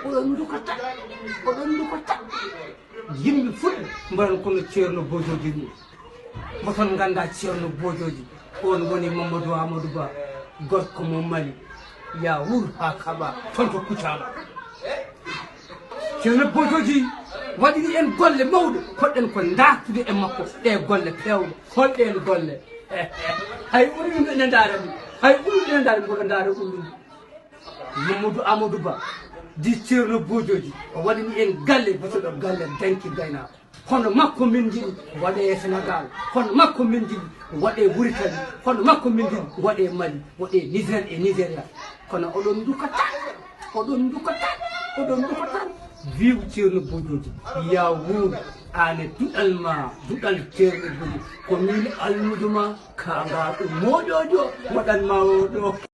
oɗon dukata yimɓe fuɗɗe mbaɗon kono ceerno bojoji ni moton ganda ceerno bojoji on woni Mamadou Amadou Ba gorko mo Mali ya wur ha kaɓa toon to Kucala ceerno bojoji waɗini en golle mawɗe poɗɗen ko dartude e makko ɗe golle pewɗe holɗen golle hay ɓurɗum ene ndaara ɗum hay ɓurɗum ene ndaara mboɗo ndaara ɗum Mamadou Amadou Ba di ceerno bojoji o waɗini en galle bateɗo galle danki gaynaako hono makko min jiɗi waɗe Sénégal hono makko min jiɗi waɗe Mauritanie hono makko min jiɗi waɗe Mali waɗe Niger e Nigéria kono oɗon dukata vive ceerno bojoji ya wuur ane duɗal ma duɗal ceerno bojoji ko min almuduma Kaangaaɗo moƴojo waɗanma oɗo